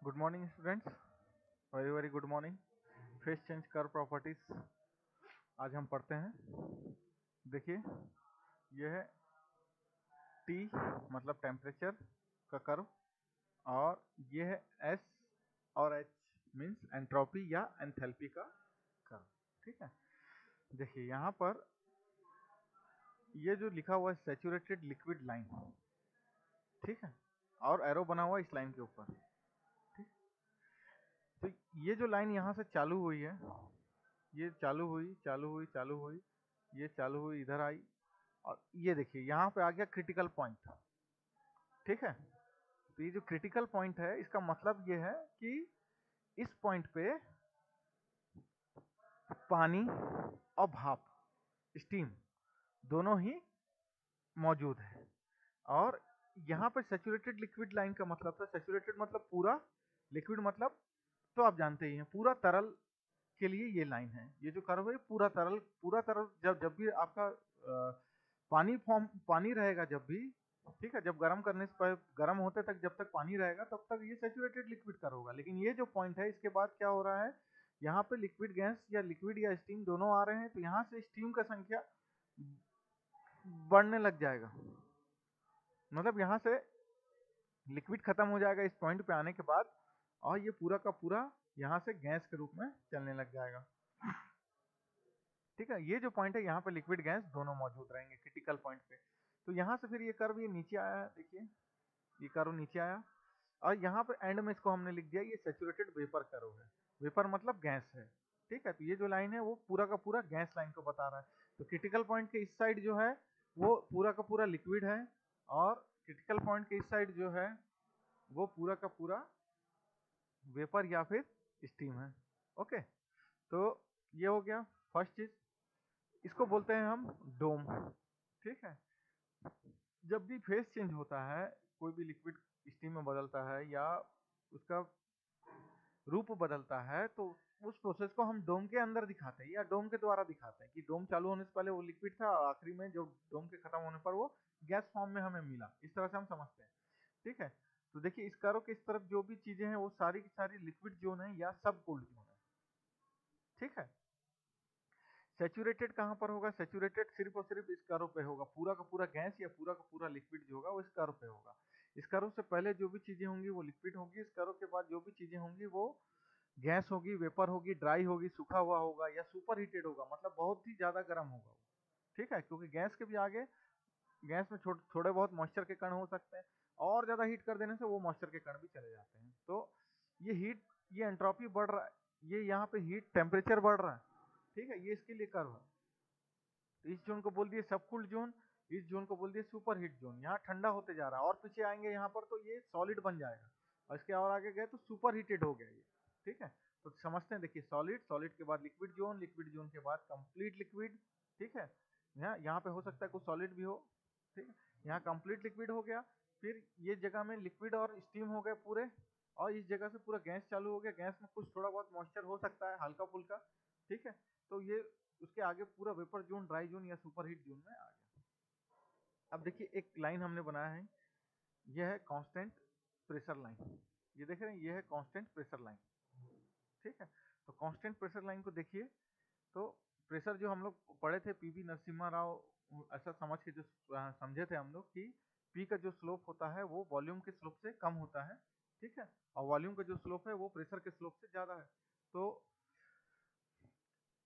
Good morning students. Very very good morning. Face change curve properties आज हम पढ़ते हैं। देखिए, यह है टी मतलब टेम्परेचर का कर्व, और यह है एस और एच मीन्स एंट्रोपी या एंथैल्पी का कर्व। ठीक है, देखिए यहाँ पर ये जो लिखा हुआ है सैचुरेटेड लिक्विड लाइन, ठीक है, और एरो बना हुआ है इस लाइन के ऊपर। ठीक, तो ये जो लाइन यहाँ से चालू हुई है, ये चालू हुई चालू हुई चालू हुई, ये चालू हुई इधर आई, और ये देखिए यहाँ पे आ गया क्रिटिकल पॉइंट। ठीक है, तो ये जो क्रिटिकल पॉइंट है इसका मतलब ये है कि इस पॉइंट पे पानी और भाप, स्टीम, दोनों ही मौजूद है। और यहाँ पे सैचुरेटेड लिक्विड लाइन का मतलब था, सैचुरेटेड मतलब पूरा, लिक्विड मतलब तो आप जानते ही हैं पूरा तरल के लिए ये लाइन है। ये जो कर्व है पूरा तरल, पूरा तरल जब जब भी आपका पानी रहेगा जब भी, ठीक है, जब गर्म करने से पहले, गर्म होते तक जब तक पानी रहेगा तब तक ये सैचुरेटेड लिक्विड कर्व होगा। लेकिन ये जो पॉइंट है इसके बाद क्या हो रहा है, यहाँ पे लिक्विड गैस या लिक्विड या स्टीम दोनों आ रहे हैं, तो यहाँ से स्टीम का संख्या बढ़ने लग जाएगा। मतलब यहाँ से लिक्विड खत्म हो जाएगा इस पॉइंट पे आने के बाद, और ये पूरा का पूरा यहाँ से गैस के रूप में चलने लग जाएगा। ठीक है, ये जो पॉइंट है यहाँ पे लिक्विड गैस दोनों मौजूद रहेंगे क्रिटिकल पॉइंट पे। तो यहाँ से फिर ये कर्व ये नीचे आया है, देखिए ये कर्व नीचे आया, और यहाँ पे एंड में इसको हमने लिख दिया ये सैचुरेटेड वेपर कर्व है। वेपर मतलब गैस है। ठीक है, तो ये जो लाइन है वो पूरा का पूरा गैस लाइन को बता रहा है। तो क्रिटिकल पॉइंट के इस साइड जो है वो पूरा का पूरा लिक्विड है, और क्रिटिकल पॉइंट के इस साइड जो है वो पूरा का पूरा वेपर या फिर स्टीम है। ओके, तो ये हो गया फर्स्ट चीज, इसको बोलते हैं हम डोम। ठीक है, जब भी फेस चेंज होता है, कोई भी लिक्विड स्टीम में बदलता है या उसका रूप बदलता है, तो उस प्रोसेस को हम डोम के अंदर दिखाते हैं या डोम के द्वारा दिखाते हैं कि डोम चालू होने से पहले वो लिक्विड था और आखिरी में जो डोम के खत्म होने पर वो गैस फॉर्म में हमें मिला। इस तरह से हम समझते हैं। ठीक है, तो देखिए इस कर्व के इस तरफ जो भी चीजें हैं वो सारी की सारी लिक्विड जोन है या सब कोल्ड जोन है। ठीक है, सैचुरेटेड कहां पर होगा, सैचुरेटेड सिर्फ और सिर्फ इस कर्व पे होगा। पूरा का पूरा गैस या पूरा का पूरा लिक्विड जो होगा वो इस कर्व पे होगा। इस कर्व से पहले जो भी चीजें होंगी वो लिक्विड होगी, इस कर्व के बाद जो भी चीजें होंगी वो गैस होगी, वेपर होगी, ड्राई होगी, सूखा हुआ होगा या सुपर हीटेड होगा, मतलब बहुत ही ज्यादा गर्म होगा वो। ठीक है, क्योंकि गैस के भी आगे, गैस में थोड़े बहुत मॉइस्चर के कण हो सकते हैं, और ज्यादा हीट कर देने से वो मॉइस्चर के कण भी चले जाते हैं। तो ये हीट, ये एंट्रोपी बढ़ रहा है, ये यहाँ पे हीट टेम्परेचर बढ़ रहा है। ठीक है, ये इसके लिए कर्व है। तो इस जोन को बोल दिए सबकूल्ड जोन, इस जोन को बोल दिए सुपर हीट जोन। यहाँ ठंडा होते जा रहा है, और पीछे आएंगे यहाँ पर तो ये सॉलिड बन जाएगा, और इसके और आगे गए तो सुपर हीटेड हो गया ये। ठीक है, तो समझते हैं, देखिए सॉलिड, सॉलिड के बाद लिक्विड जोन, लिक्विड जोन के बाद कंप्लीट लिक्विड। ठीक है, यहाँ पे हो सकता है कुछ सॉलिड भी हो। ठीक है, यहाँ कंप्लीट लिक्विड हो गया, फिर ये जगह में लिक्विड और स्टीम हो गए पूरे, और इस जगह से पूरा गैस चालू हो गया। गैस में कुछ थोड़ा बहुत मॉइस्चर हो सकता है हल्का फुल्का। ठीक है, तो ये उसके आगे पूरा वेपर जोन, ड्राई जोन या सुपर हीट जोन में आ गया। अब देखिए एक लाइन हमने बनाया है, यह है कांस्टेंट प्रेशर लाइन। ये देख रहे हैं, ये है कांस्टेंट प्रेशर लाइन। ठीक है, तो कांस्टेंट प्रेशर लाइन को देखिए, तो प्रेशर जो हम लोग पढ़े थे पीवी नरसिम्हा राव, ऐसा समझ के जो समझे थे हम लोग कि पी का जो स्लोप होता है वो वॉल्यूम के स्लोप से कम होता है। ठीक है, और वॉल्यूम का जो स्लोप है वो प्रेशर के स्लोप से ज्यादा है। तो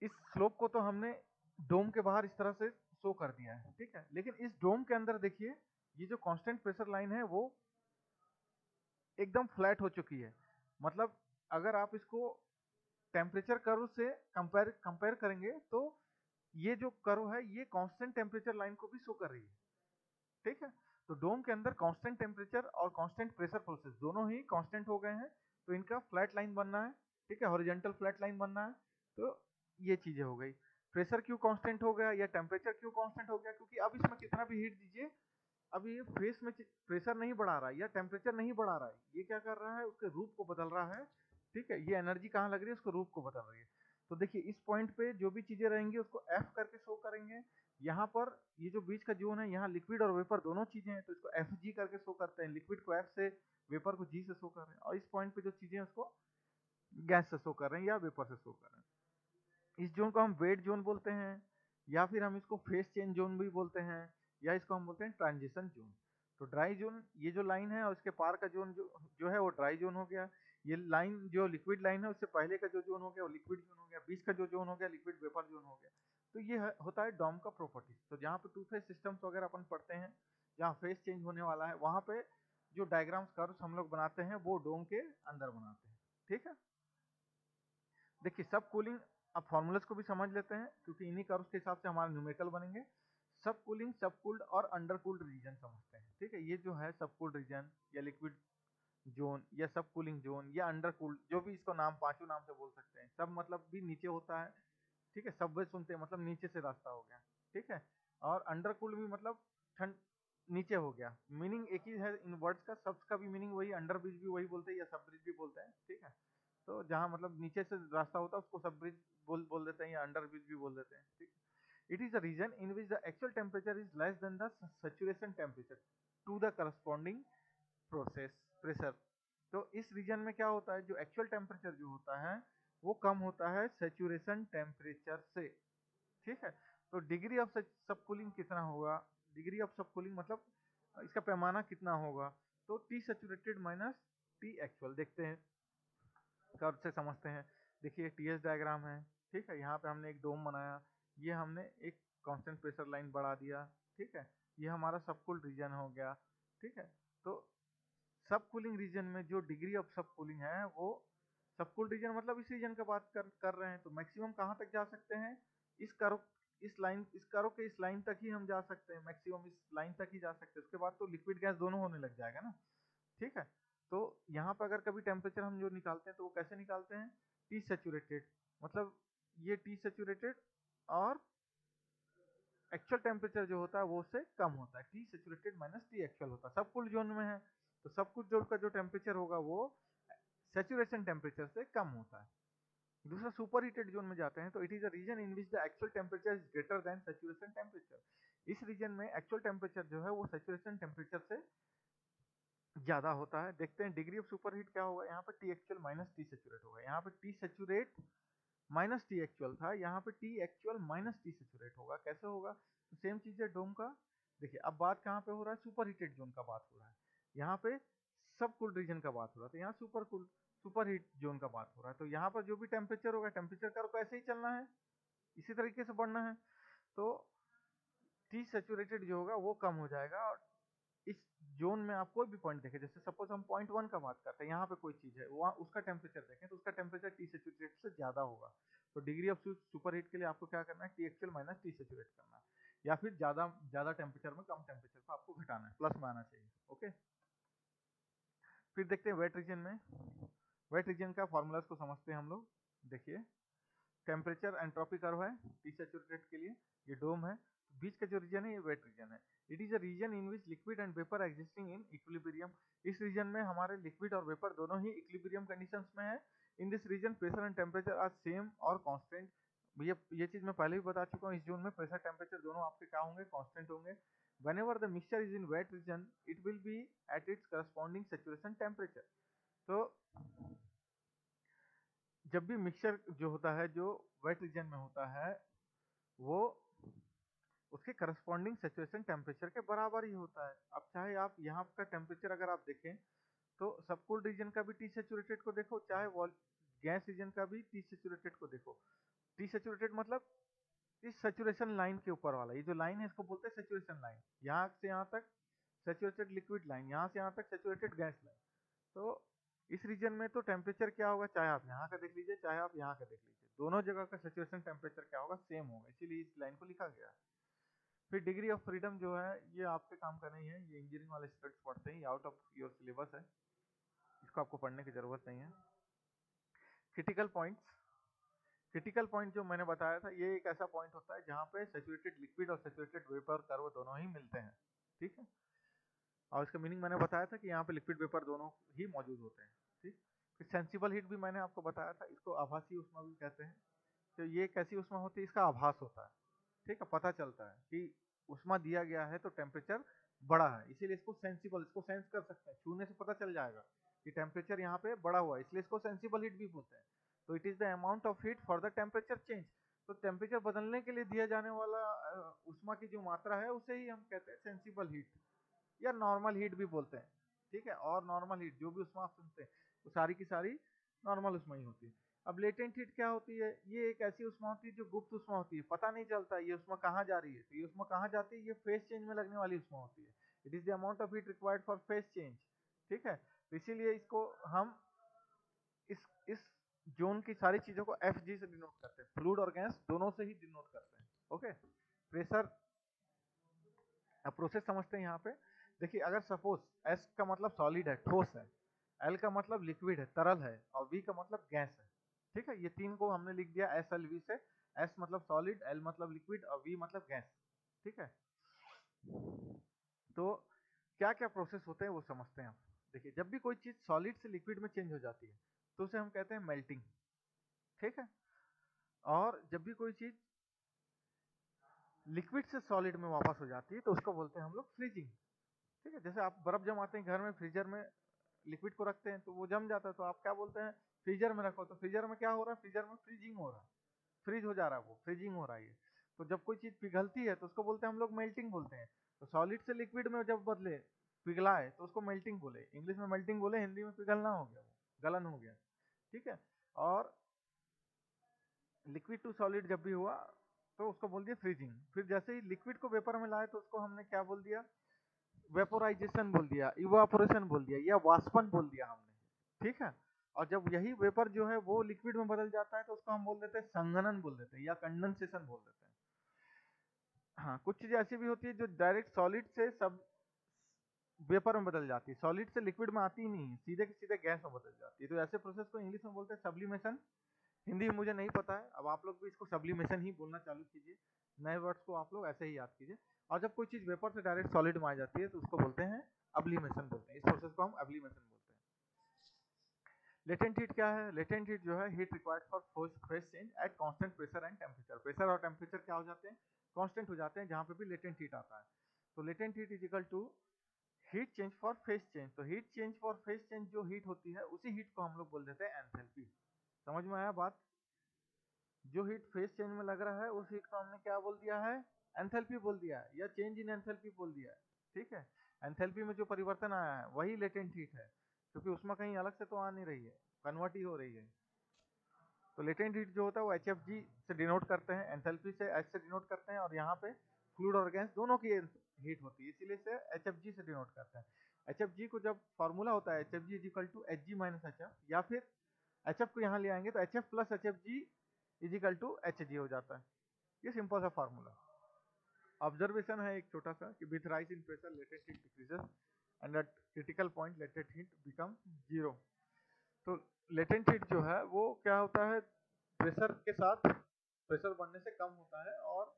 इस स्लोप को तो हमने डोम के बाहर इस तरह से शो कर दिया है। ठीक है, लेकिन इस डोम के अंदर देखिए, ये जो कांस्टेंट प्रेशर लाइन है वो एकदम फ्लैट हो चुकी है। मतलब अगर आप इसको टेम्परेचर कर्व से कंपेयर कंपेयर करेंगे तो ये जो कर्व है ये कांस्टेंट टेम्परेचर लाइन को भी शो कर रही है। ठीक है, तो डोम के अंदर कांस्टेंट टेम्परेचर और कांस्टेंट प्रेशर प्रोसेस दोनों ही कांस्टेंट हो गए हैं, तो इनका फ्लैट लाइन बनना है। ठीक है, हॉरिजॉन्टल फ्लैट लाइन बनना है। तो ये चीजें हो गई। प्रेशर क्यों कांस्टेंट हो गया या टेम्परेचर क्यों कांस्टेंट हो गया, क्योंकि अब इसमें कितना भी हीट दीजिए, अब ये फेस में प्रेशर नहीं बढ़ा रहा है या टेम्परेचर नहीं बढ़ा रहा है, ये क्या कर रहा है, उसके रूप को बदल रहा है। ठीक है, ये एनर्जी कहाँ लग रही है, उसको रूप को बदल रही है। तो देखिए इस पॉइंट पे जो भी चीजें रहेंगी उसको एफ करके शो करेंगे। यहाँ पर ये जो बीच का जोन है, यहाँ लिक्विड और वेपर दोनों चीजें हैं, तो इसको एफ जी करके शो करते हैं। लिक्विड को एफ से, वेपर को जी से शो कर रहे हैं, और इस पॉइंट पे जो चीजें हैं उसको गैस से शो कर रहे हैं या वेपर से शो कर रहे हैं। इस जोन को हम वेट जोन बोलते हैं, या फिर हम इसको फेस चेंज जोन भी बोलते हैं, या इसको हम बोलते हैं ट्रांजिशन जोन। तो ड्राई जोन, ये जो लाइन है और उसके पार का जोन जो है वो ड्राई जोन हो गया। ये लाइन जो लिक्विड लाइन है उससे पहले का जो जोन हो गया वो लिक्विड जोन हो गया। बीच का जो जोन हो गया लिक्विड वेपर जोन हो गया। तो ये होता है डॉम का प्रॉपर्टीज। तो जहाँ पे टू फेज सिस्टम्स वगैरह अपन पढ़ते हैं, जहाँ फेस चेंज होने वाला है, वहां पे जो डायग्राम्स कर्व्स हम लोग बनाते हैं वो डोम के अंदर बनाते हैं। ठीक है, देखिए सब कूलिंग, अब फॉर्मूलाज को भी समझ लेते हैं क्योंकि इन्हीं कर्व्स के हिसाब से हमारे न्यूमेरिकल बनेंगे। सब कूलिंग, सब कूल्ड और अंडर कूल्ड रीजन समझते हैं। ठीक है, ये जो है सब कूल्ड रीजन या लिक्विड जोन या सब कूलिंग जोन या अंडर कूल्ड, जो भी इसको नाम, पांचों नाम से बोल सकते हैं। सब मतलब भी नीचे होता है। ठीक है, सबवे सुनते हैं मतलब नीचे से रास्ता हो गया। ठीक है, और अंडर कूल्ड भी मतलब ठंड, नीचे हो गया। मीनिंग एक ही है इन वर्ड्स का, सब का भी मीनिंग वही, अंडर ब्रिज भी वही बोलते हैं या सब ब्रिज भी बोलते हैं। ठीक है, तो जहाँ मतलब नीचे से रास्ता होता है उसको सब ब्रिज बोल देते हैं या अंडर ब्रिज भी बोल देते हैं। ठीक, it is a region in which the actual temperature is less than the saturation temperature to the corresponding process pressure. तो इस रीजन में क्या होता है, जो एक्चुअल टेम्परेचर जो होता है वो कम होता है सैचुरेशन टेम्परेचर से। ठीक है, तो डिग्री ऑफ सब कूलिंग कितना होगा, डिग्री ऑफ सब कूलिंग मतलब इसका पैमाना कितना होगा, तो T saturated minus T actual. देखते हैं, कर्व से समझते हैं। देखिए टीएस डायग्राम है। ठीक है, यहाँ पे हमने एक डोम बनाया, ये हमने एक कांस्टेंट प्रेशर लाइन बढ़ा दिया। ठीक है, ये हमारा सब कूल्ड रीजन हो गया। ठीक है, तो सब कूलिंग रीजन में जो डिग्री ऑफ सब कूलिंग है वो, सब कूल्ड रीजन मतलब इस रीजन का बात कर रहे हैं, तो मैक्सिमम कहाँ तक जा सकते हैं, इस कर्व, इस कर्व के इस लाइन तक ही हम जा सकते हैं, मैक्सिमम इस लाइन तक ही जा सकते हैं। उसके बाद तो लिक्विड गैस दोनों होने लग जाएगा ना। ठीक है, तो यहाँ पर अगर कभी टेम्परेचर हम जो निकालते हैं तो वो कैसे निकालते हैं, टी सेचुरेटेड, मतलब ये टी सेचुरेटेड और एक्चुअल टेम्परेचर जो होता है वो उससे कम होता है। T saturated minus T actual होता है। सब कुल जोन में है तो सब कुछ जोन का जो टेम्परेचर होगा वो सेचुरेशन टेम्परेचर से कम होता है। दूसरा सुपर हीटेड जोन में जाते हैं तो it is a region in which the actual temperature is greater than saturation temperature. इस रीजन में एक्चुअल टेम्परेचर जो है वो सेचुरेशन टेम्परेचर से ज्यादा होता है। देखते हैं डिग्री ऑफ सुपर हीट क्या होगा, यहाँ पर T actual minus T saturate होगा। यहाँ पे T saturate minus T actual था, यहाँ पे T actual minus T saturate होगा। कैसे होगा, तो सेम चीज है डोम का। देखिए अब बात कहाँ पे हो रहा है, सुपर हीटेड जोन का बात हो रहा है। यहाँ पे सब कूल्ड रीजन का बात हो रहा है, तो यहाँ सुपर हीट जोन का बात हो रहा है। तो यहाँ पर जो भी टेम्परेचर होगा, टेम्परेचर कर्व को ऐसे ही चलना है, इसी तरीके से बढ़ना है। तो टी सेचुरेटेड जो होगा वो कम हो जाएगा। और इस जोन में आप कोई भी पॉइंट देखें, जैसे सपोज हम पॉइंट 1 का बात करते हैं, यहाँ पे कोई चीज है, वहाँ उसका टेम्परेचर देखें तो उसका टेम्परेचर टी सेचुरेटेड से ज्यादा होगा। तो डिग्री ऑफ सुपर हीट के लिए आपको क्या करना है, T actual minus T saturate करना है, या फिर ज्यादा ज्यादा टेम्परेचर में कम टेम्परेचर को आपको घटाना है, प्लस में आना चाहिए। ओके, फिर देखते हैं वेट रीजन में। वेट रीजन का फॉर्मूलाज को समझते हैं हम लोग। देखिए टेम्परेचर एंट्रोपी कर्व है टी सैचुरेटेड के लिए, ये डोम है। बीच का जो रीजन है ये वेट रीजन है। It is a region in which liquid and vapour existing in equilibrium. इस रीजन में हमारे लिक्विड और वेपर दोनों ही इक्विलिब्रियम कंडीशंस में है। In this region pressure and temperature are same और कांस्टेंट। ये चीज मैं पहले भी बता चुका हूँ, इस जोन में प्रेशर टेम्परेचर दोनों आपके क्या होंगे, कांस्टेंट होंगे। whenever the mixture is in wet region it will be at its corresponding saturation temperature। तो जब भी मिक्सचर जो होता है जो वेट रीजन में होता है वो उसके करस्पॉन्डिंग सेचुरेशन टेम्परेचर के बराबर ही होता है। अब चाहे आप यहाँ का टेम्परेचर अगर आप देखें तो सब कूल्ड रीजन का भी टी सेचुरेटेड को देखो, चाहे गैस रीजन का भी टी सेचुरेटेड को देखो। टी सेचुरेटेड मतलब इस सेचुरेशन लाइन के ऊपर वाला, ये जो लाइन है इसको बोलते हैं सेचुरेशन लाइन। यहाँ से यहाँ तक सेचुरेटेड लिक्विड लाइन, यहाँ से यहाँ तक सेचुरेटेड गैस लाइन। तो इस रीजन में तो टेम्परेचर क्या होगा, चाहे आप यहाँ का देख लीजिए चाहे आप यहाँ का देख लीजिए, दोनों जगह का सेचुरेशन टेम्परेचर क्या होगा, सेम होगा, इसीलिए इस लाइन को लिखा गया है। फिर डिग्री ऑफ फ्रीडम जो है ये आपके काम का नहीं है, ये इंजीनियरिंग वाले स्टूडेंट्स पढ़ते हैं, आउट ऑफ योर सिलेबस है, इसको आपको पढ़ने की जरूरत नहीं है। क्रिटिकल पॉइंट्स, क्रिटिकल पॉइंट जो मैंने बताया था ये एक ऐसा पॉइंट होता है जहाँ पे सेचुरेटेड लिक्विड और सेचुरेटेड वेपर कर्व दोनों ही मिलते हैं। ठीक है, और इसका मीनिंग मैंने बताया था कि यहाँ पे लिक्विड वेपर दोनों ही मौजूद होते हैं। ठीक, फिर सेंसिबल हीट भी मैंने आपको बताया था, इसको आभासी ऊष्मा भी कहते हैं। तो ये कैसी ऊष्मा होती है, इसका आभास होता है, ठीक है, पता चलता है कि ऊष्मा दिया गया है तो टेम्परेचर बड़ा है, इसीलिए इसको सेंसिबल, इसको सेंस कर सकते हैं, छूने से पता चल जाएगा कि टेम्परेचर यहाँ पे बड़ा हुआ है, इसलिए इसको सेंसिबल हीट भी बोलते हैं। तो it is the amount of heat for the temperature change. तो टेम्परेचर बदलने के लिए दिया जाने वाला ऊष्मा की जो मात्रा है उसे ही हम कहते हैं सेंसिबल हीट या नॉर्मल हीट भी बोलते हैं, ठीक है। और नॉर्मल हीट जो भी ऊष्मा आप सुनते हैं वो सारी की सारी नॉर्मल ऊष्मा ही होती है। अब लेटेंट हीट क्या होती है, ये एक ऐसी ऊष्मा होती है जो गुप्त ऊष्मा होती है, पता नहीं चलता ये ऊष्मा कहाँ जा रही है। तो ये ऊष्मा कहाँ जाती है, ये फेज चेंज में लगने वाली ऊष्मा होती है। It is the amount of heat required for phase change, ठीक है। तो इसीलिए इसको हम इस जोन की सारी चीजों को एफ जी से डिनोट करते हैं, फ्लूइड और गैस दोनों से ही डिनोट करते हैं, ओके। प्रेशर, अब प्रोसेस समझते हैं यहाँ पे। देखिए अगर सपोज एस का मतलब सॉलिड है, ठोस है, एल का मतलब लिक्विड है, तरल है, और वी का मतलब गैस है, ठीक है। ये तीन को हमने लिख दिया एस एल वी से। एस मतलब सॉलिड, एल मतलब लिक्विड और वी मतलब गैस, ठीक है। तो क्या क्या प्रोसेस होते हैं वो समझते हैं आप। देखिए जब भी कोई चीज सॉलिड से लिक्विड में चेंज हो जाती है तो उसे हम कहते हैं मेल्टिंग, ठीक है। और जब भी कोई चीज लिक्विड से सॉलिड में वापस हो जाती है तो उसको बोलते हैं हम लोग फ्रीजिंग, ठीक है। जैसे आप बर्फ जमाते हैं घर में, फ्रीजर में लिक्विड को रखते हैं तो वो जम जाता है, तो आप क्या बोलते हैं, फ्रीजर में रखो। तो फ्रीजर में क्या हो रहा है, फ्रीजर में फ्रीजिंग हो रहा है, फ्रीज हो जा रहा है, वो फ्रीजिंग हो रहा है ये। तो जब कोई चीज पिघलती है तो उसको बोलते हैं हम लोग मेल्टिंग बोलते हैं। तो सॉलिड से लिक्विड में जब बदले, पिघला है, तो उसको मेल्टिंग बोले, इंग्लिश में मेल्टिंग बोले, हिंदी में पिघलना हो गया, वो गलन हो गया, ठीक है। और लिक्विड टू सॉलिड जब भी हुआ तो उसको बोल दिया फ्रीजिंग। फिर जैसे ही लिक्विड को वेपर में लाए तो उसको हमने क्या बोल दिया, वेपोराइजेशन बोल दिया, इवापोरेशन बोल दिया, या वाष्पन बोल दिया हमने, ठीक है। और जब यही वेपर जो है वो लिक्विड में बदल जाता है तो उसको हम बोल देते हैं संघनन बोल देते हैं, या कंडेंसेशन बोल देते हैं। हाँ, कुछ चीजें ऐसी भी होती है जो डायरेक्ट सॉलिड से सब वेपर में बदल जाती है, सॉलिड से लिक्विड में आती ही नहीं है, सीधे के सीधे गैस में बदल जाती है। तो ऐसे प्रोसेस को इंग्लिश में बोलते हैं सब्लिमेशन। हिंदी में मुझे नहीं पता है, अब आप लोग भी इसको सब्लिमेशन ही बोलना चालू कीजिए, नए वर्ड्स को आप लोग ऐसे ही याद कीजिए। और जब कोई चीज वेपर से डायरेक्ट सॉलिड में आ जाती है तो उसको बोलते हैं अब्लीमेशन बोलते हैं, इस प्रोसेस को हम अब्लीमेशन बोलते हैं। लेटेंट हीट क्या है, लेटेंट हीट जो है heat required for phase change at constant pressure and temperature. Pressure और टेम्परेचर क्या हो जाते हैं, कांस्टेंट हो जाते हैं जहां पे भी लेटेंट हीट आता है। तो latent heat is equal to heat change for phase change. तो heat change for phase change जो हीट होती है उसी हीट को हम लोग बोल देते हैं एंथैल्पी। समझ में आया बात, जो हीट फेज चेंज में लग रहा है उस हीट को हमने क्या बोल दिया है, एंथैल्पी बोल दिया है, या चेंज इन एंथैल्पी बोल दिया है, ठीक है। एंथैल्पी में जो परिवर्तन आया है वही लेटेंट हीट है, क्योंकि उसमें कहीं अलग से तो आ नहीं रही है, कन्वर्ट ही हो रही है। तो लेटेंट हीट जो होता है वो एच एफ जी से डिनोट करते हैं, एंथैल्पी से एच से डिनोट करते हैं, और यहाँ पे फ्लूइड और गैस दोनों की हीट होती है, इसीलिए से एच एफ जी से डिनोट करते हैं। एच एफ जी को जब फॉर्मूला होता है H F G is equal to H G minus H F, या फिर एच एफ को यहाँ ले आएंगे तो H F plus H F G is equal to H G हो जाता है। ये सिंपल सा फार्मूला। ऑब्जर्वेशन है एक छोटा सा कि with rise in pressure latent heat decreases and eight critical point latent heat become zero. तो लेटेंट हीट जो है वो क्या होता है, प्रेशर के साथ प्रेशर बढ़ने से कम होता है, और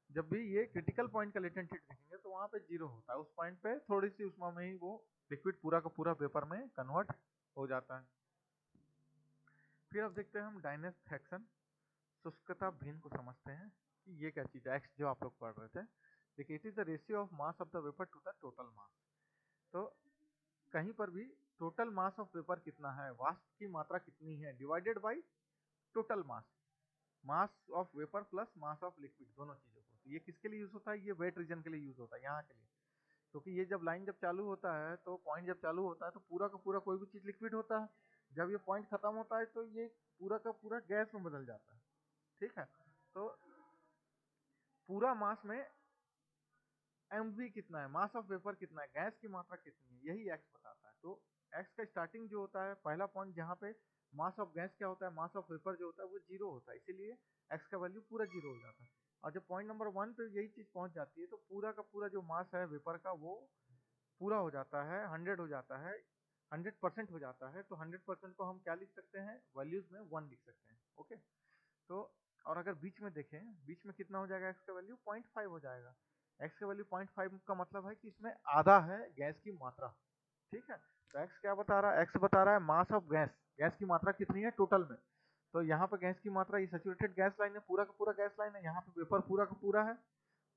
जब भी ये क्रिटिकल पॉइंट का लेटेंट हीट देखेंगे तो वहां पे जीरो होता है, उस पॉइंट पे थोड़ी सी उष्मा में ही वो लिक्विड पूरा का पूरा वेपर में कन्वर्ट हो जाता है। फिर अब देखते हैं हम डायनेमिक एक्शन, शुष्कता भिन्न को समझते हैं कि ये क्या चीज है, एक्स जो आप लोग पढ़ रहे थे। देखिए it is the ratio of mass of the vapour to the total mass. तो कहीं पर भी टोटल मास ऑफ वेपर कितना है, वाष्प की मात्रा कितनी है, divided by total mass, mass of vapour plus mass of liquid, दोनों चीजों को। तो ये किसके लिए यूज होता है, ये वेट रीजन के लिए यूज होता है, यहाँ के लिए। क्योंकि ये जब लाइन जब चालू होता है तो पॉइंट जब चालू होता है तो पूरा का पूरा कोई भी चीज लिक्विड होता है, जब ये पॉइंट खत्म होता है तो ये पूरा का पूरा गैस में बदल जाता है, ठीक है। तो पूरा मास में एमवी कितना है, मास ऑफ वेपर कितना है, गैस की मात्रा कितनी है, यही एक्स बताता है। तो एक्स का स्टार्टिंग जो होता है पहला पॉइंट जहाँ पे मास ऑफ गैस क्या होता है, मास ऑफ वेपर जो होता है वो जीरो होता है, इसीलिए एक्स का वैल्यू पूरा जीरो हो जाता है। और जब पॉइंट नंबर 1 पे यही चीज पहुंच जाती है तो पूरा का पूरा जो मास है वेपर का वो पूरा हो जाता है, 100 हो जाता है, 100% हो जाता है। तो 100% को हम क्या लिख सकते हैं, वैल्यूज में 1 लिख सकते हैं, ओके। तो और अगर बीच में देखें, बीच में कितना हो जाएगा, एक्स का वैल्यू 0.5 हो जाएगा। एक्स का वैल्यू 0.5 का मतलब है कि इसमें आधा है गैस की मात्रा, ठीक है। तो एक्स क्या बता रहा है, एक्स बता रहा है मास ऑफ गैस, गैस की मात्रा कितनी है टोटल में। तो यहाँ पे गैस की मात्रा, ये सैचुरेटेड गैस लाइन है, पूरा का पूरा गैस लाइन है, यहाँ पे वेपर पूरा का पूरा है,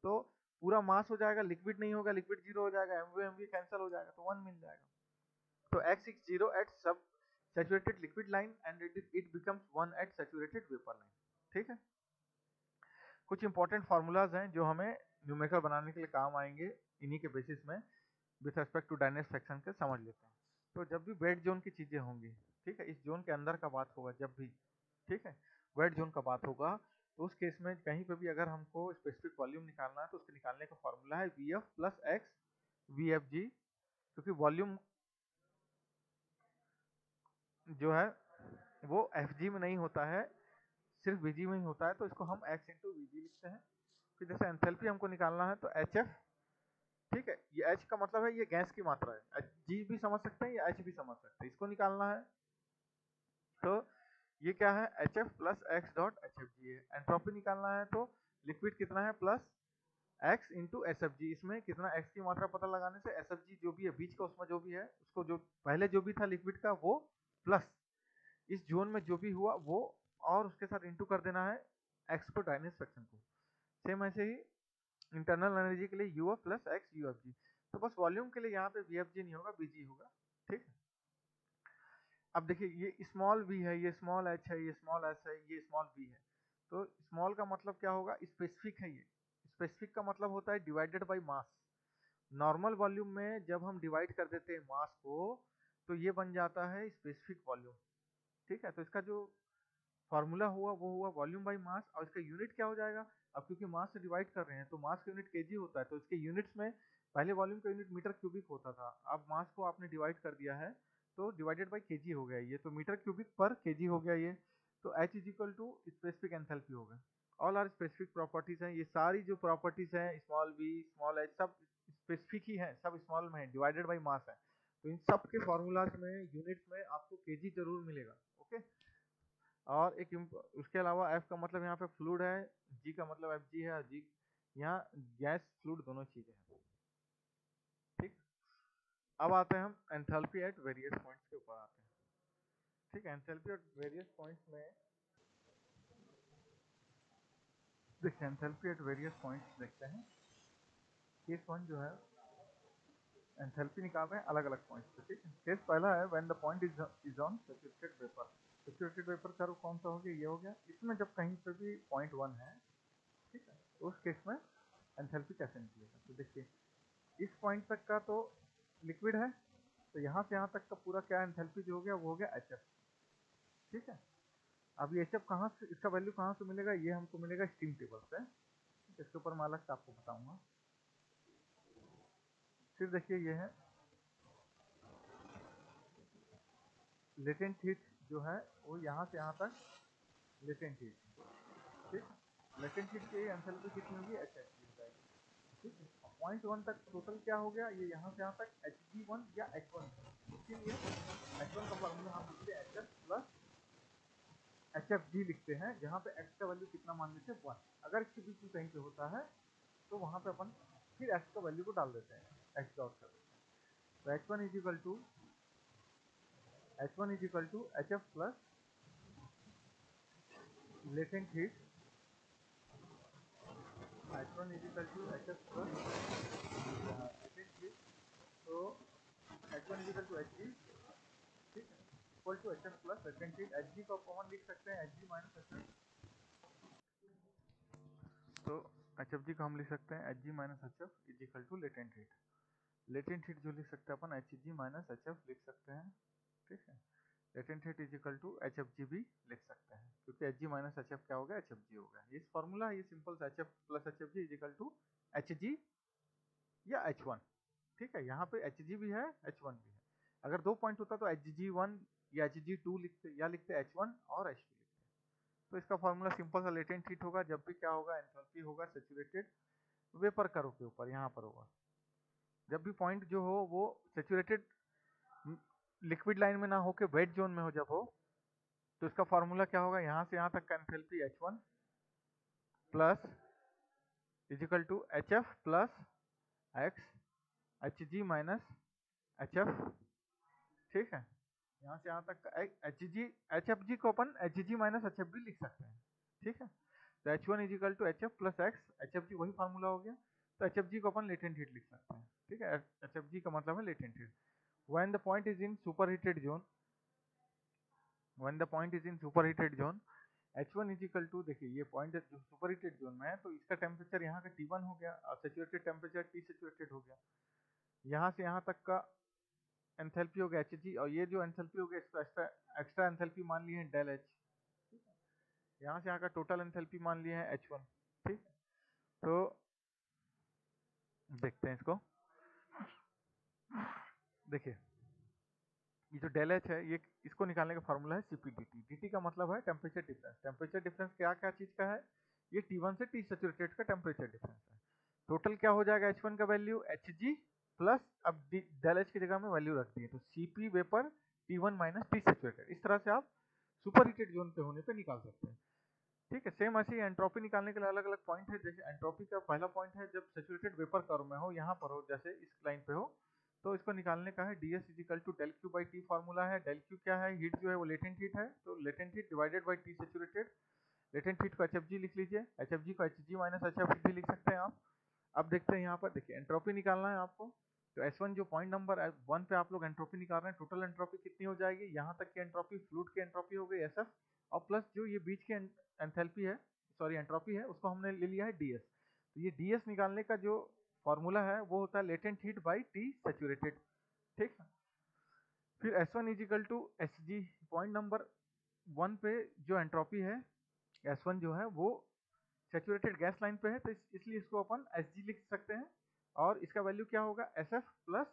तो पूरा मास हो जाएगा, लिक्विड नहीं होगा, लिक्विड जीरो हो जाएगा, एमवी एमवी कैंसिल हो जाएगा, तो 1 मिल जाएगा। तो x is 0 at सब saturated liquid line and it becomes 1 at saturated vapor line। ठीक है, कुछ इंपॉर्टेंट फार्मूलाज हैं जो हमें न्यूमेरिकल बनाने के लिए काम आएंगे, इन्हीं के बेसिस में with respect to dynamic section के समझ लेते हैं। तो जब भी वेट जोन की चीजें होंगी, ठीक है, इस जोन के अंदर का बात होगा जब भी, ठीक है, वेट जोन का बात होगा, तो उस केस में कहीं पे भी अगर हमको स्पेसिफिक वॉल्यूम निकालना है तो उसके निकालने का फॉर्मूला है Vf प्लस एक्स VFG, क्योंकि वॉल्यूम जो है वो Fg में नहीं होता है, सिर्फ Vg में ही होता है, तो इसको हम x इंटू Vg लिखते हैं। फिर जैसे एंथैल्पी हमको निकालना है तो HF, ठीक है, ये H का मतलब है ये गैस की मात्रा है, G भी समझ सकते हैं या H भी समझ सकते हैं, इसको निकालना है। तो ये क्या है, HF plus x dot HFG है। एंट्रोपी निकालना है तो लिक्विड कितना है प्लस x इंटू SFG, इसमें कितना x की मात्रा पता लगाने से SFG जो भी है बीच का, उसमें जो भी है उसको, जो पहले जो भी था लिक्विड का वो प्लस इस जोन में जो भी हुआ वो, और उसके साथ इंटू कर देना है x पर डायनेमिक सेक्शन को। सेम ऐसे ही इंटरनल एनर्जी के लिए UF प्लस एक्स UFG। तो बस वॉल्यूम के लिए यहाँ पे VFG नहीं होगा, VG होगा। ठीक है, अब देखिए ये स्मॉल v है, ये स्मॉल h है, ये स्मॉल s है, ये स्मॉल v है। तो स्मॉल का मतलब क्या होगा, स्पेसिफिक है। ये स्पेसिफिक का मतलब होता है divided by mass. Normal volume में जब हम डिवाइड कर देते हैं मास को तो ये बन जाता है स्पेसिफिक वॉल्यूम। ठीक है, तो इसका जो फॉर्मूला हुआ वो हुआ वॉल्यूम बाई मास, और इसका यूनिट क्या हो जाएगा, अब क्योंकि मास से डिवाइड कर रहे हैं तो मास का यूनिट केजी होता है, तो इसके यूनिट्स में पहले वॉल्यूम का यूनिट मीटर क्यूबिक होता था, अब मास को आपने डिवाइड कर दिया है तो डिवाइडेड बाई केजी हो गया ये, तो मीटर क्यूबिक पर केजी हो गया ये। तो H is equal to specific enthalpy हो गया। ऑल आर स्पेसिफिक प्रॉपर्टीज हैं, ये सारी जो प्रॉपर्टीज हैं स्मॉल v स्मॉल h सब स्पेसिफिक ही है, सब स्मॉल में है, डिवाइडेड बाई मास है। तो इन सब के फॉर्मूलाज में यूनिट्स में आपको केजी जरूर मिलेगा। ओके, और एक उसके अलावा F का मतलब यहाँ पे फ्लूइड है, G का मतलब Fg है, और G यहाँ गैस फ्लूइड दोनों चीजें हैं। ठीक, अब आते हैं हम एंथैल्पी एट वेरियस पॉइंट्स के ऊपर आते हैं। ठीक है, एंथैल्पी एट वेरियस पॉइंट्स में देखिए, एंथैल्पी एट वेरियस पॉइंट्स देखते हैं। केस वन जो है एंथैल्पी निकाल रहे हैं अलग अलग पॉइंट्स पे। ठीक है, केस पहला है when the point is on saturated vapour. Saturated vapour curve कौन सा हो गया, ये हो गया। इसमें जब कहीं पे भी पॉइंट वन है, ठीक है, तो उस केस में एंथैल्पी कैसे निकलेगा, तो देखिए इस पॉइंट तक का तो लिक्विड है, तो यहाँ से यहाँ तक का पूरा क्या एंथैल्पी जो हो गया वो हो गया HF। ठीक है, अब ये HF कहाँ से, इसका वैल्यू कहाँ से मिलेगा, ये हमको मिलेगा स्टीम टेबल से। इसके ऊपर मैं अलग से आपको बताऊंगा। फिर देखिए ये है लेटेंट हीट जो है वो यहाँ से यहाँ तक लेटेंट हीट। ठीक, लेटेंट हीट की एंथैल्पी कितनी होगी, HF की जाएगी। ठीक है, पॉइंट वन तक टोटल क्या हो गया, ये यहाँ से यहाँ तक Hg1 या H1। इसीलिए H1 का फॉर्मूला हम लिखते हैं HF प्लस HFG लिखते हैं, जहाँ पे x का वैल्यू कितना मान लेते हैं 1। अगर इसके बीच में कहीं पे होता है तो वहाँ पे अपन फिर x का वैल्यू को डाल देते हैं, x डॉट कर देते हैं। तो H1 is equal to HF plus latent heat, H1 is equal to HF plus latent heat, तो H1 is equal to Hg, ठीक है, equal to HF plus latent heat. Hg को कॉमन लिख सकते हैं, Hg माइनस HF, तो HFG को हम लिख सकते हैं Hg minus HF is equal to latent heat. Latent heat जो लिख सकते हैं अपन Hg माइनस HF लिख सकते हैं। ठीक है, latent heat is equal to HFG भी लिख सकते हैं, क्योंकि Hg माइनस HF क्या हो गया, HFG हो गया। ये फॉर्मूला है, ये सिंपल सा HF plus HFG is equal to Hg या H1। ठीक है, यहाँ पे Hg भी है H1 भी है। अगर दो पॉइंट होता तो Hg1 या Hg2 लिखते, या लिखते H1 और H2 लिखते। तो इसका फॉर्मूला सिंपल सा लेटेंट हीट होगा, जब भी क्या होगा, एंथैल्पी होगा सैचुरेटेड वेपर कर्व के ऊपर, यहाँ पर होगा। जब भी पॉइंट जो हो वो सैचुरेटेड लिक्विड लाइन में ना हो के वेट जोन में हो जब हो, तो इसका फॉर्मूला क्या होगा, यहाँ से यहाँ तक का enthalpy H1 plus is equal to HF plus x Hg minus HF। ठीक है, यहाँ से यहाँ तक का H G H F G को अपन H G minus H F भी लिख सकते हैं, ठीक है। तो H one is equal to H F plus x, H F G वही फार्मूला हो गया। तो एच एफ जी को अपन लेटेंट हीट लिख सकते हैं, ठीक है। एच एफ जी का मतलब है latent heat. When the point is in superheated zone, when the point is in superheated zone, H one is equal to, देखिए ये पॉइंट जो सुपरहीटेड जोन में है तो इसका टेम्परेचर यहाँ का T1 हो गया और सेचुरेटेड टेम्परेचर T सेचुरेटेड हो गया। यहाँ से यहाँ तक का एंथैल्पी हो गया एच जी, और ये जो एंथैल्पी हो गया इसको एक्स्ट्रा एक्स्ट्रा एंथैल्पी मान ली है डेल एच। यहाँ से यहाँ का टोटल एंथैल्पी मान लिया है H1, ठीक। तो देखते हैं इसको, देखिए ये जो डेल एच है ये इसको निकालने का फॉर्मूला है Cp dt। dt का मतलब है टेम्परेचर डिफरेंस। टेम्परेचर डिफरेंस क्या क्या चीज का है, ये T1 से T सेचुरेटेड का टेम्परेचर डिफरेंस है। टोटल क्या हो जाएगा H1 का वैल्यू Hg प्लस, अब डेल एच की जगह में वैल्यू रख दी है तो Cp vapour T1 minus T saturated. इस तरह से आप सुपर हीटेड जोन पे होने पे निकाल सकते हैं, ठीक है। सेम ऐसे ही एंट्रोपी निकालने के लिए अलग अलग पॉइंट है। जैसे एंट्रोपी का पहला पॉइंट है जब सेचुरेटेड वेपर कर्व में हो, यहाँ पर हो, जैसे इस लाइन पे हो, तो इसको निकालने का है ds is equal to del Q by T formula है। डेल क्यू क्या है, हीट जो है वो लेटेंट हीट है, तो latent heat divided by T saturated. Latent heat को एच एफ जी लिख लीजिए, एच एफ जी को H G minus H F भी लिख सकते हैं आप। अब देखते हैं यहाँ पर, देखिए एंट्रोपी निकालना है आपको। तो S1 जो पॉइंट नंबर 1 पे आप लोग एंट्रोपी निकाल रहे हैं, टोटल एंट्रोपी कितनी हो जाएगी, यहाँ तक की एंट्रोपी फ्लूइड की एंट्रोपी हो गई SF, और प्लस जो ये बीच की एंथैल्पी है, सॉरी एंट्रोपी है, उसको हमने ले लिया है DS। तो ये DS निकालने का जो फॉर्मूला है वो होता है latent heat by T saturated, ठीक है। फिर S1 is equal to H G, point number 1 पे जो एंट्रोपी है S1 जो है वो सेचुरेटेड गैस लाइन पे है, तो इसलिए इसको अपन Sg लिख सकते हैं। और इसका वैल्यू क्या होगा, SF प्लस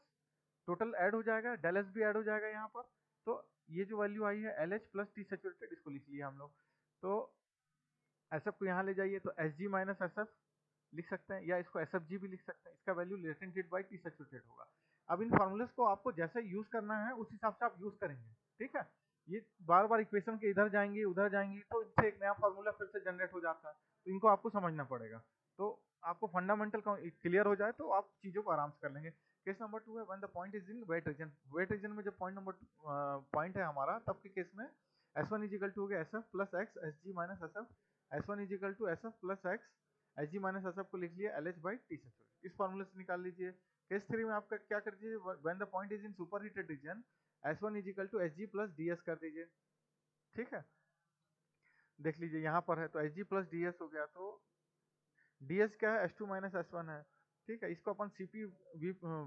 टोटल ऐड हो जाएगा, डेल एस भी ऐड हो जाएगा यहाँ पर। तो ये जो वैल्यू आई है LH प्लस टी सेचुरेटेड, इसको लिख लिया हम लोग। तो SF को यहाँ ले जाइए तो Sg माइनस SF लिख सकते हैं, या इसको SFG भी लिख सकते हैं। इसका value latent heat by T saturated होगा। अब इन फॉर्मूलेस को आपको जैसे यूज करना है उस हिसाब से आप यूज करेंगे, ठीक है। ये बार बार इक्वेशन के इधर जाएंगे उधर जाएंगे तो इनसे एक नया फॉर्मूला फिर से जनरेट हो जाता है, तो इनको आपको समझना पड़ेगा। तो आपको फंडामेंटल क्लियर हो जाए तो आप चीजों को आराम से कर लेंगे। केस नंबर 2 है when the point is in wet region. Wet region में जब पॉइंट नंबर पॉइंट है हमारा, तब के केस में S1 इज इक्वल टू हो गया SF plus X Sg minus SF। S1 is equal to SF plus X Sg minus SF को लिख लिया LH बाई टी सेचुरेटेड। इस फॉर्मूले से निकाल लीजिए। केस 3 में आपका क्या कर दीजिए, when the point is in super heated region, S1 is equal to Sg plus DS कर दीजिए, ठीक है। देख लीजिए यहाँ पर है तो Sg प्लस DS हो गया, तो DS क्या है, S2 माइनस S1 है, ठीक है। इसको अपन Cp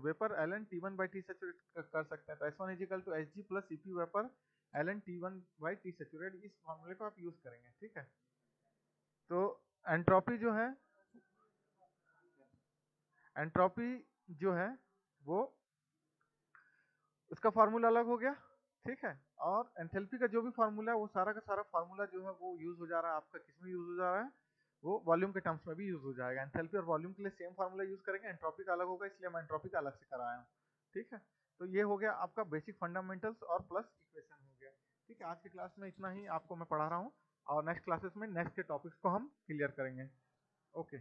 vapour ln T1 by T saturate कर सकते हैं। तो S1 is equal to Sg प्लस Cp vapour ln T1 by T saturate, इस फॉर्मूले को आप यूज करेंगे, ठीक है। तो एंट्रोपी जो है, एंट्रोपी जो है वो उसका फार्मूला अलग हो गया, ठीक है। और एंथैल्पी का जो भी फार्मूला है वो सारा का सारा फार्मूला जो है वो यूज हो जा रहा है आपका, किस में यूज हो जा रहा है, वो वॉल्यूम के टर्म्स में भी यूज हो जाएगा। एंथैल्पी और वॉल्यूम के लिए सेम फार्मूला यूज करेंगे, एंट्रोपी का अलग होगा, इसलिए मैं एंट्रोपी का अलग से कराया हूँ, ठीक है। तो ये हो गया आपका बेसिक फंडामेंटल्स और प्लस इक्वेशन हो गया, ठीक है। आज की क्लास में इतना ही आपको मैं पढ़ा रहा हूँ, और नेक्स्ट क्लासेस में नेक्स्ट के टॉपिक्स को हम क्लियर करेंगे। ओके।